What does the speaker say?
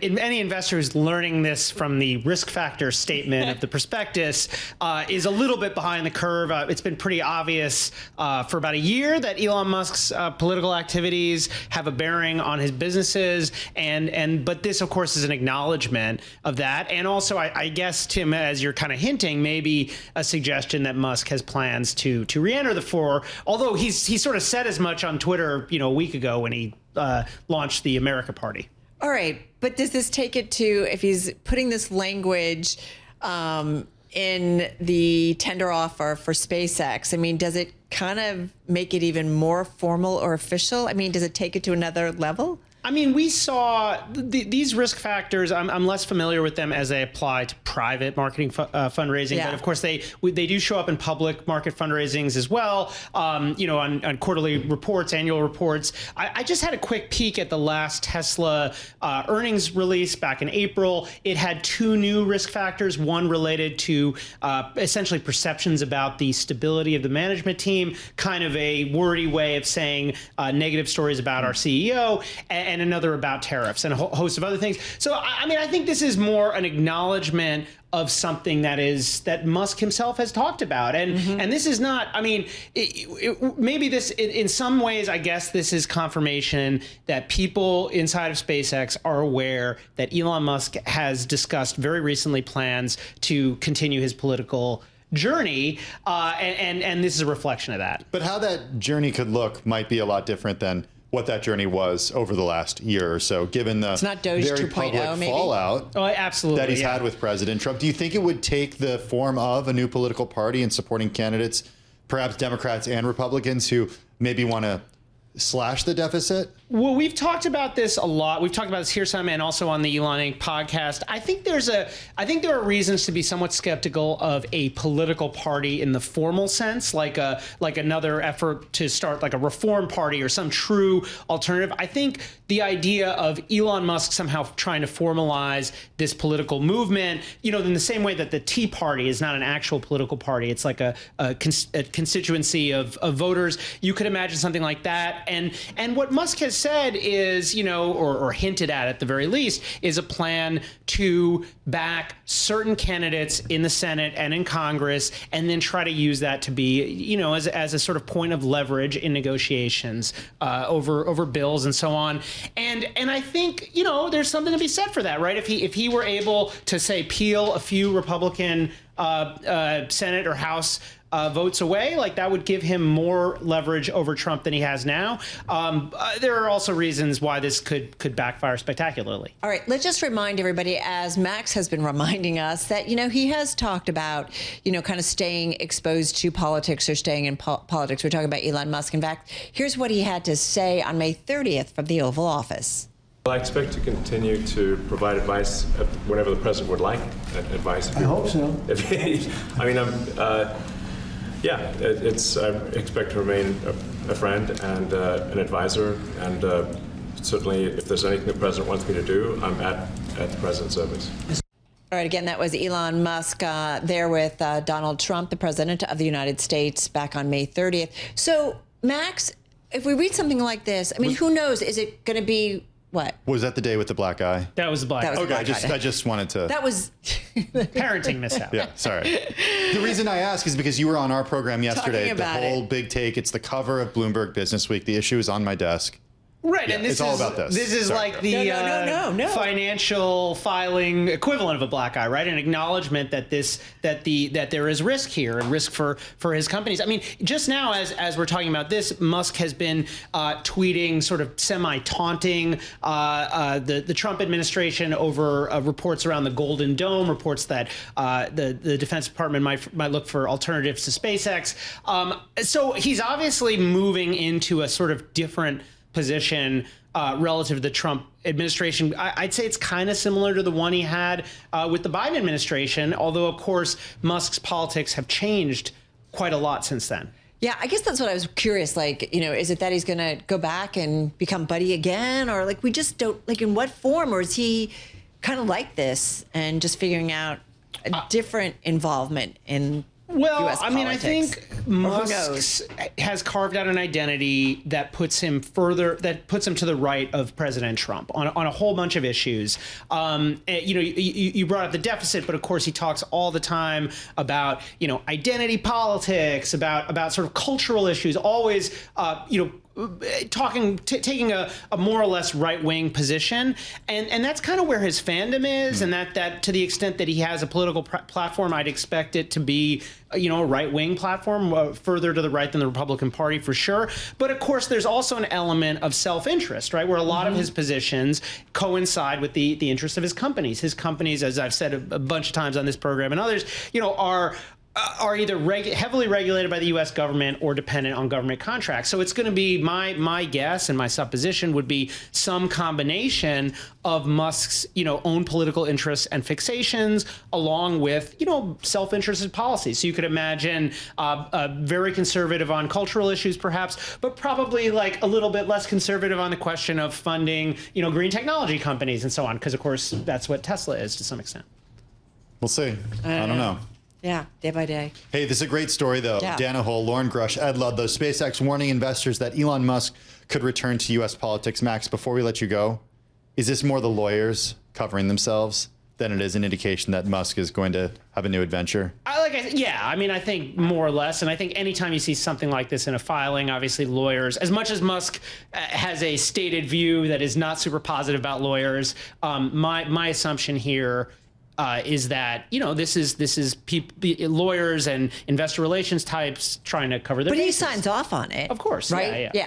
Any investor who's learning this from the risk factor statement of the prospectus is a little bit behind the curve. It's been pretty obvious for about a year that Elon Musk's political activities have a bearing on his businesses, but this, of course, is an acknowledgement of that. And also, I guess, Tim, as you're kind of hinting, maybe a suggestion that Musk has plans to re-enter the fore. Although he sort of said as much on Twitter, a week ago when he launched the America Party. All right, but does this take it to, if he's putting this language in the tender offer for SpaceX, I mean, does it kind of make it even more formal or official? I mean, does it take it to another level? I mean, we saw these risk factors. I'm less familiar with them as they apply to private marketing fundraising, but of course they do show up in public market fundraisings as well. On quarterly reports, annual reports. I just had a quick peek at the last Tesla earnings release back in April. It had two new risk factors. One related to essentially perceptions about the stability of the management team, kind of a wordy way of saying negative stories about our CEO, and another about tariffs and a host of other things. So, I mean, I think this is more an acknowledgement of something that Musk himself has talked about. And this is not, I mean, maybe this, in some ways, I guess this is confirmation that people inside of SpaceX are aware that Elon Musk has discussed very recently plans to continue his political journey, and this is a reflection of that. But how that journey could look might be a lot different than what that journey was over the last year or so, given the very public fallout that he's had with President Trump. Do you think it would take the form of a new political party and supporting candidates, perhaps Democrats and Republicans, who maybe want to slash the deficit? Well, we've talked about this a lot. We've talked about this here some and also on the Elon Inc. podcast. I think there are reasons to be somewhat skeptical of a political party in the formal sense, like another effort to start like a reform party or some true alternative. I think the idea of Elon Musk somehow trying to formalize this political movement, in the same way that the Tea Party is not an actual political party, it's like a constituency of voters. You could imagine something like that. And what Musk has said is, or hinted at the very least, is a plan to back certain candidates in the Senate and in Congress, and then try to use that to be, as a sort of point of leverage in negotiations over bills and so on. And I think, there's something to be said for that, right? If he were able to, say, peel a few Republican Senate or House votes away, like that would give him more leverage over Trump than he has now. There are also reasons why this could backfire spectacularly. All right, let's just remind everybody, as Max has been reminding us, that, he has talked about, kind of staying exposed to politics or staying in politics. We're talking about Elon Musk. In fact, here's what he had to say on May 30th from the Oval Office. I expect to continue to provide advice whenever the president would like advice. I hope so. I expect to remain a friend and an advisor, and certainly if there's anything the president wants me to do, I'm at the president's service. All right, again, that was Elon Musk there with Donald Trump, the president of the United States, back on May 30th. So, Max, if we read something like this, I mean, who knows? Is it going to be what? Was that the day with the black eye? That was the black eye. Okay, I just wanted to. That was parenting mishap. Yeah, sorry. The reason I ask is because you were on our program yesterday. The whole big take. It's the cover of Bloomberg Business Week. The issue is on my desk. Right, yeah, and this is all about this. This is like the no. financial filing equivalent of a black eye, right? An acknowledgement that there is risk here and risk for his companies. I mean, just now as we're talking about this, Musk has been tweeting sort of semi-taunting the Trump administration over reports around the Golden Dome, reports that the Defense Department might look for alternatives to SpaceX. So he's obviously moving into a sort of different position relative to the Trump administration. I'd say it's kind of similar to the one he had with the Biden administration, although, of course, Musk's politics have changed quite a lot since then. Yeah, I guess that's what I was curious. Like, is it that he's going to go back and become buddy again? Or like, we just don't, like, in what form? Or is he kind of like this and just figuring out a different involvement in Well, US I mean, I politics. think Musk has carved out an identity that puts him to the right of President Trump on a whole bunch of issues. You brought up the deficit, but of course he talks all the time about, identity politics, about sort of cultural issues, always, taking a more or less right-wing position, and that's kind of where his fandom is, and that to the extent that he has a political platform, I'd expect it to be a right-wing platform, further to the right than the Republican Party for sure. But of course, there's also an element of self-interest, right, where a lot of his positions coincide with the interests of his companies. His companies, as I've said a bunch of times on this program and others, are either heavily regulated by the U.S. government or dependent on government contracts. So it's going to be my guess, and my supposition would be some combination of Musk's own political interests and fixations, along with self-interested policies. So you could imagine very conservative on cultural issues, perhaps, but probably like a little bit less conservative on the question of funding green technology companies and so on, because of course that's what Tesla is to some extent. We'll see. I don't know. Yeah, day by day. Hey, this is a great story, though. Yeah. Dana Hull, Lauren Grush, Ed Ludlow, SpaceX warning investors that Elon Musk could return to U.S. politics. Max, before we let you go, is this more the lawyers covering themselves than it is an indication that Musk is going to have a new adventure? I think more or less. And I think anytime you see something like this in a filing, obviously lawyers, as much as Musk has a stated view that is not super positive about lawyers, my assumption here is that this is lawyers and investor relations types trying to cover their bases. He signs off on it, of course, right? Yeah.